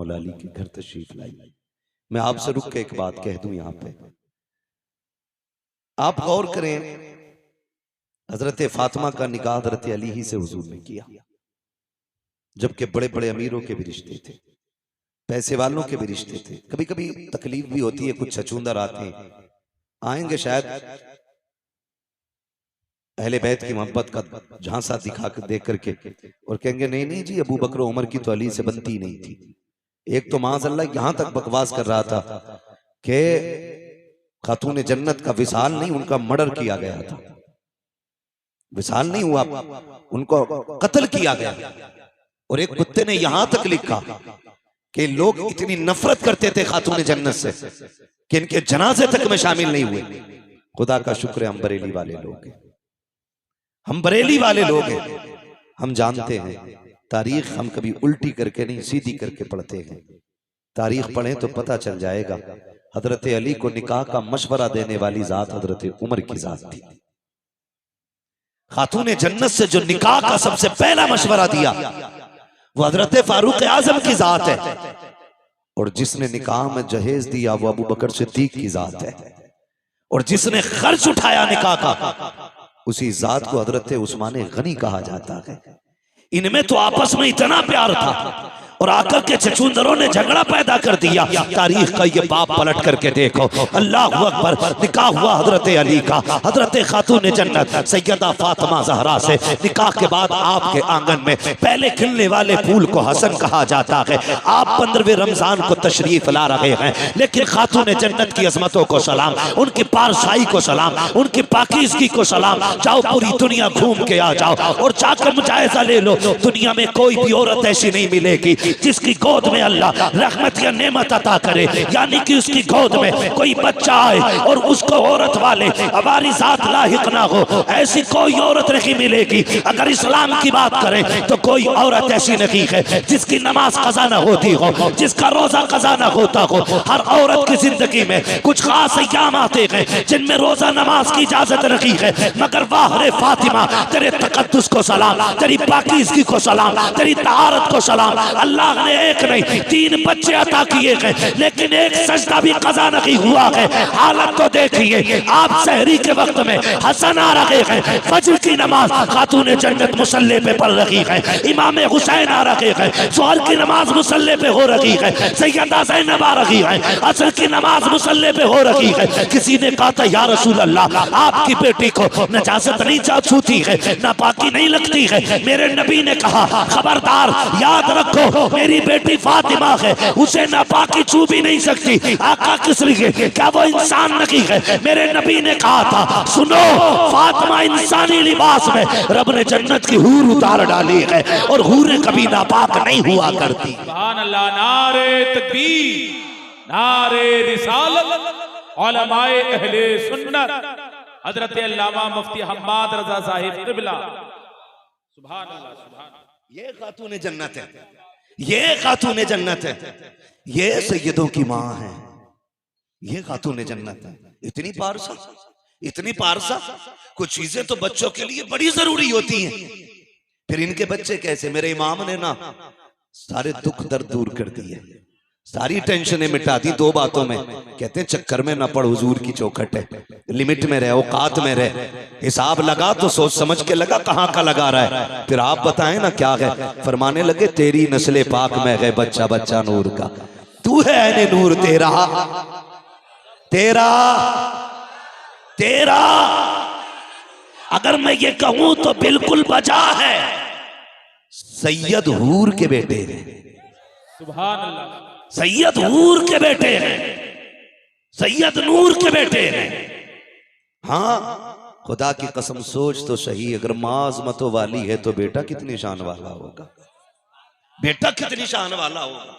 मौला अली के घर तशरीफ लाई। मैं आपसे रुक के एक बात कह दूं यहाँ पे, आप गौर करें, हजरत फातिमा का निकाह हजरत अली ही से हुजूर ने किया, जबकि बड़े बड़े अमीरों के भी रिश्ते थे, पैसे वालों के भी रिश्ते थे। कभी कभी तकलीफ भी होती है, कुछ छछूंदर आते हैं, आएंगे शायद अहले बैत की मोहब्बत का झांसा दिखा कर देख करके और कहेंगे नहीं नहीं जी, अबू बकर उमर की तो अली से बनती नहीं थी। एक तो माज़अल्लाह यहां तक बकवास कर रहा था कि खातून जन्नत का विसाल नहीं, उनका मर्डर किया गया था। विसाल नहीं हुआ, उनको कत्ल किया गया। और एक कुत्ते ने यहां तक लिखा कि लोग इतनी नफरत करते थे खातून जन्नत से कि इनके जनाजे तक में शामिल नहीं हुए। खुदा का शुक्र है हम बरेली वाले लोग हैं, हम बरेली वाले लोग हैं, हम जानते हैं तारीख हम कभी उल्टी करके नहीं सीधी करके पढ़ते हैं। तारीख पढ़ें तो पता चल जाएगा हजरत अली को निकाह का मशवरा देने वाली जात हजरत उमर की जात थी। खातून जन्नत से जो निकाह का सबसे पहला मशवरा दिया वो हजरत फारूक आजम की जात है, और जिसने निकाह में जहेज दिया वो अबू बकर सिद्दीक की जात है, और जिसने खर्च उठाया निकाह का उसी जात को हजरत उस्मान गनी कहा जाता है। इनमें तो आपस में इतना प्यार था और आकर के चचुंदरों ने झगड़ा पैदा कर दिया। तारीख का ये बाप पलट करके देखो, अल्लाह अकबर, निकाह हुआ हजरत अली का, हजरत खातून जन्नत सैयदा फातिमा ज़हरा से। निकाह के बाद आपके आंगन में पहले खिलने वाले फूल को हसन कहा जाता है। आप 15वें रमजान को तशरीफ ला रहे हैं, लेकिन खातून जन्नत की अजमतों को सलाम, उनकी पारसाई को सलाम, उनकी पाकीज़गी को सलाम। जाओ पूरी दुनिया घूम के आ जाओ और जाकर मुजायजा ले लो, दुनिया में कोई भी औरत ऐसी नहीं मिलेगी जिसकी गोद में अल्लाह रहमत या नेमत अता करे, यानी कि उसकी गोद में कोई बच्चा आए और उसको औरत वाले हमारी जात लाहिक ना हो, ऐसी कोई औरत नहीं मिलेगी। अगर इस्लाम की बात करें तो कोई औरत ऐसी नहीं है जिसकी नमाज कज़ा ना होती हो, जिसका रोजा कज़ा ना होता हो। हर औरत की जिंदगी में कुछ खास अय्याम आते हैं जिनमें रोजा नमाज की इजाजत नहीं है, मगर वाह रे फातिमा, तेरे तकद्दुस को सलाम, तेरी पाकीज़गी को सलाम, तेरी तहारत को सलाम। अल्लाह ने एक नहीं 3 बच्चे अता किए हैं, लेकिन एक सजदा भी कज़ा नहीं हुआ है। हालत तो देखिए, आप सहरी के वक्त में हसन आ रहे हैं, फज्र की नमाज खातून जन्नत मुसल्ले पे पढ़ रही है, इमाम हुसैन आ रहे हैं, ज़ोहर की नमाज मुसल्ले पे हो रही है, सैयदा ज़ैनब आ रही है, असर की नमाज मुसल्ले पे हो रही है। किसी ने कहा था या रसूल अल्लाह, आपकी बेटी को नजासत नहीं छूती है, नापाकी नहीं लगती है। मेरे नबी ने कहा खबरदार, याद रखो मेरी बेटी फातिमा है, उसे नापाकी छू भी नहीं सकती। आका किस लिए, क्या वो इंसान नहीं है? मेरे नबी ने कहा था सुनो, फातिमा इंसानी लिबास में रब ने जन्नत की हूर उतार डाली है, और हूरें कभी नापाक नहीं हुआ करती। सुभान अल्लाह, नारे तकबीर, नारे रिसालत, उलमाए अहले सुन्नत, हजरत अल्लामा मुफ्ती हम्माद रजा साहिब क़िबला। सुभान अल्लाह, सुभान अल्लाह। ये खातून जन्नत है, ये खातून जन्नत है, ये सैयदों की माँ है, ये खातून जन्नत है। इतनी पारसा, इतनी पारसा। कुछ चीजें तो बच्चों के लिए बड़ी जरूरी होती हैं, फिर इनके बच्चे कैसे। मेरे इमाम ने ना सारे दुख दर्द दूर कर दिए, सारी टेंशनें मिटा दी 2 बातों में। कहते हैं चक्कर में ना पड़, हुजूर की चौखट है, लिमिट में रहे, औकात में रहे। हिसाब लगा तो सोच समझ के लगा, कहाँ का लगा रहा है। फिर आप बताएं ना क्या है। फरमाने लगे तेरी नस्ले पाक में है बच्चा बच्चा नूर का, तू है ऐने नूर, तेरा तेरा तेरा। अगर मैं ये कहूं तो बिल्कुल बजा है, सैयद हूर के बेटे हैं। सुभान अल्लाह, सैयद हूर के बेटे हैं, सैयद नूर के बेटे हैं। हाँ, खुदा की कसम सोच तो सही, अगर माँ अज़मतों वाली है तो बेटा कितनी शान वाला होगा, बेटा कितनी शान वाला होगा।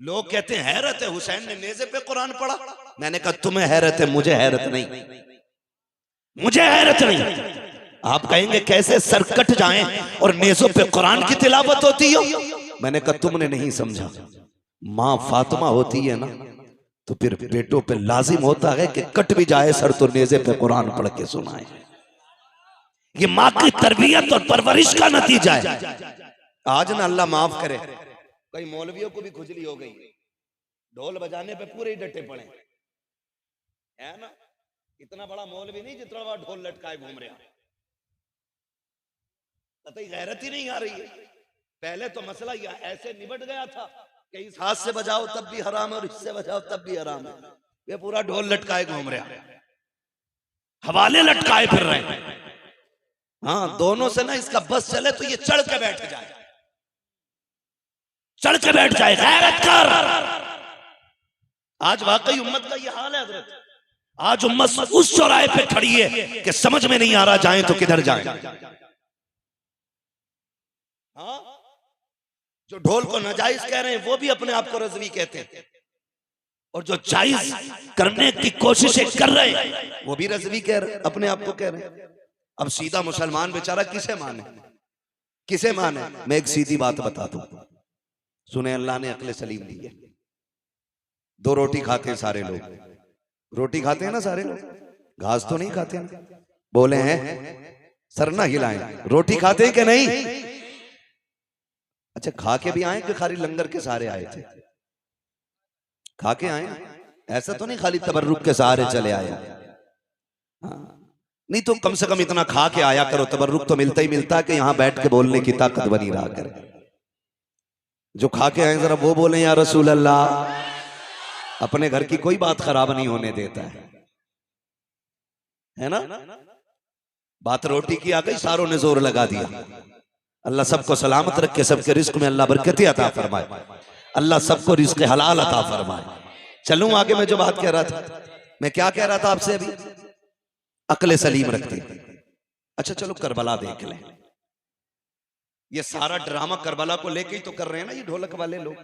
लोग कहते हैं हैरत है, हुसैन ने नेज़े पे कुरान पढ़ा। मैंने कहा तुम्हें हैरत है, मुझे हैरत नहीं, मुझे हैरत नहीं। आप कहेंगे कैसे सर कट जाएं और नेज़ों पे कुरान की तिलावत होती हो। मैंने कहा तुमने नहीं समझा, माँ फातिमा होती है ना तो फिर बेटों पे लाजिम होता है कि कट भी जाए सर तो नेज़े पे कुरान पढ़ के सुनाए। ये माँ की तरबियत और परवरिश का नतीजा है। आज ना अल्लाह माफ करे, कई मौलवियों को भी खुजली हो गई, ढोल बजाने पे पूरे ही डटे पड़े, है ना। इतना बड़ा मौलवी नहीं जितना बड़ा ढोल लटकाए घूम रहा, कतई गैरत ही नहीं आ रही है। पहले तो मसला यह ऐसे निबट गया था कि इस हाथ से बजाओ तब भी हराम है और इससे बजाओ तब भी हराम है। ये पूरा ढोल लटकाए घूम रहा, हवाले लटकाए फिर रहे हैं। हाँ, दोनों से ना इसका बस चले तो ये चढ़ के बैठ जाए, चढ़ के बैठ जाए, गैरत कर। आज वाकई उम्मत का ये हाल है हजरत। आज उम्मत उस चौराहे पे खड़ी है कि समझ में नहीं आ रहा जाएं तो किधर जाएं। हाँ, जो ढोल को नाजायज कह रहे हैं वो भी अपने आप को रज़वी कहते हैं, और जो जायज करने की कोशिशें कर रहे हैं वो भी रज़वी कह रहे, अपने आप को कह रहे हैं। अब सीधा मुसलमान बेचारा किसे माने, किसे माने? मैं एक सीधी बात बता दूं, सुने, अल्लाह ने अक्ल सलीम दी है। दो रोटी खाते हैं सारे लोग, रोटी खाते हैं ना सारे लोग, घास तो नहीं खाते हैं। बोले हैं सर ना हिलाएं, रोटी खाते हैं कि नहीं? अच्छा, खा के भी आए कि खाली लंगर के सहारे आए थे? खा के आए, ऐसा तो नहीं खाली तबर्रुक के सहारे चले आए। हाँ, नहीं तो कम से कम इतना खा के आया करो, तबर्रुक तो मिलता ही मिलता है कि यहां बैठ के बोलने की ताकत बनी रहा करे। जो खा के आए जरा वो बोले या रसूल अल्लाह, अपने घर की कोई बात खराब नहीं होने देता है ना। बात रोटी की आ गई, सारों ने जोर लगा दिया। अल्लाह सबको सलामत रखे, सबके रिस्क में अल्लाह बरकत अता फरमाए, अल्लाह सबको रिस्क हलाल अता फरमाए। चलूं आगे, मैं जो बात कह रहा था, मैं क्या कह रहा था आपसे अभी, अक्ल सलीम रखते। अच्छा चलो करबला देख लें। ये सारा ड्रामा करबला को लेके ही तो कर रहे हैं ना ये ढोलक वाले लोग।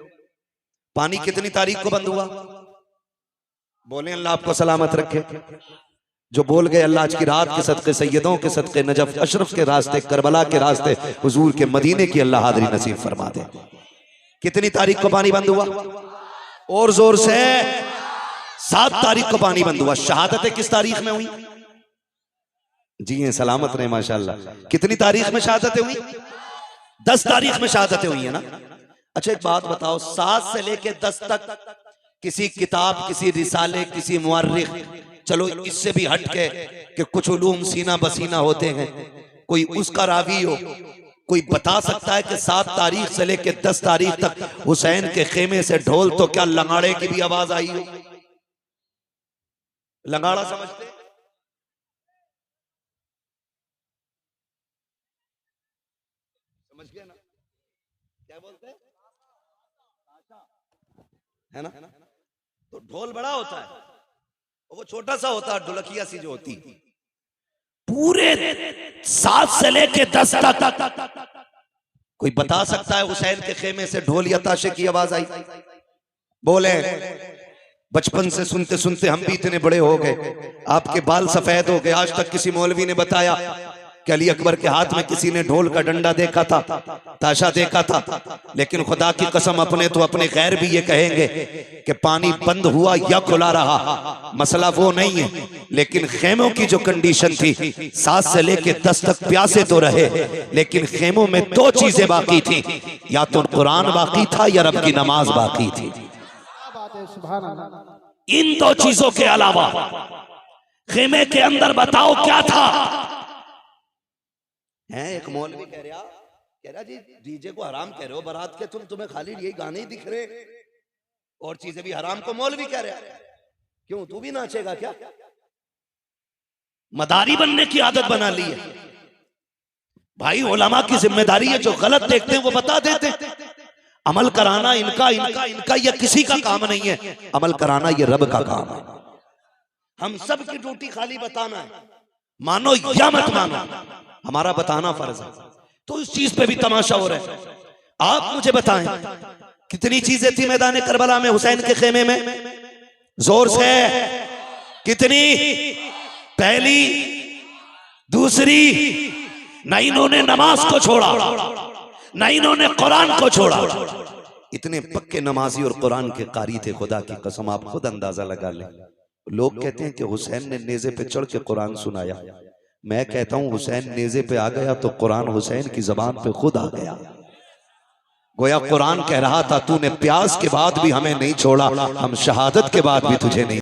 पानी कितनी तारीख को बंद हुआ? बोले अल्लाह आपको सलामत रखे। जो बोल गए अल्लाह आज की रात के सदके, सैयदों के सदके, नजफ अशरफ के रास्ते, करबला के रास्ते, हुजूर के मदीने की अल्लाह हाज़री नसीब फरमा दे। कितनी तारीख को पानी बंद हुआ? और जोर से 7 तारीख को पानी बंद हुआ। शहादतें किस तारीख में हुई? जी हैं, सलामत रहे माशाल्लाह। कितनी तारीख में शहादतें हुई? 10 तारीख में शहादतें हुई है ना। अच्छा एक बात बताओ, 7 से लेके 10 तक किसी किताब, किसी रिसाले, किसी मुअर्रिख, चलो इससे भी हट के कि कुछ उलूम सीना बसीना होते हैं, कोई उसका रावी हो, कोई बता सकता है कि 7 तारीख से लेके 10 तारीख तक हुसैन के खेमे से ढोल तो क्या लंगाड़े की भी आवाज आई हो? लंगाड़ा समझते? समझ गया ना क्या बोलते हैं, है ना। तो ढोल बड़ा होता है, वो छोटा सा होता है, ढोलकिया सी जो होती। पूरे 7 से लेके 10 तक कोई बता सकता है हुसैन के खेमे से ढोल या ताशे की आवाज आई? बोले बचपन से सुनते सुनते हम भी इतने बड़े हो गए, आपके बाल सफेद हो गए, आज तक किसी मौलवी ने बताया कि अली अकबर के हाथ में किसी ने ढोल का डंडा देखा था, ताशा देखा था? लेकिन खुदा की कसम अपने तो अपने गैर भी ये कहेंगे कि पानी बंद हुआ या खुला रहा, मसला वो नहीं है। लेकिन खेमों की जो कंडीशन थी, 7 से लेके 10 तक प्यासे तो रहे, लेकिन खेमों में 2 चीजें बाकी थी, या तो कुरान बाकी था या रब की नमाज बाकी थी। इन 2 चीजों के अलावा खेमे के अंदर बताओ क्या था? है एक मौलवी कह रहा जी डीजे को हराम कह रहे हो बारात के, तुम्हें खाली यही गाने ही दिख रहे और चीजें भी हराम को मौलवी कह रहा है। क्यों, तू भी नाचेगा क्या? मदारी बनने की आदत बना ली है भाई। उलमा की जिम्मेदारी है, जो गलत देखते हैं वो बता देते हैं। अमल कराना इनका या किसी का काम नहीं है, अमल कराना ये रब का काम है। हम सब की ड्यूटी खाली बताना है, मानो या मत मानो, हमारा बताना फर्ज है। तो इस चीज पे भी तमाशा हो रहा है। आप मुझे बताएं कितनी चीजें थी मैदान करबला में हुसैन के खेमे में? जोर से कितनी? पहली, दूसरी, न इन्होंने नमाज को छोड़ा, न इन्होंने कुरान को छोड़ा। इतने पक्के नमाजी और कुरान के कारी थे, खुदा की कसम आप खुद अंदाजा लगा लें। लोग कहते हैं कि हुसैन ने नेज़े पे चढ़ के कुरान सुनाया। मैं कहता हूं हुसैन नेज़े पे आ गया तो कुरान हुसैन की जबान पे खुद आ गया। गोया कुरान कह रहा था तूने प्यास के बाद भी हमें नहीं छोड़ा, हम शहादत के बाद भी तुझे नहीं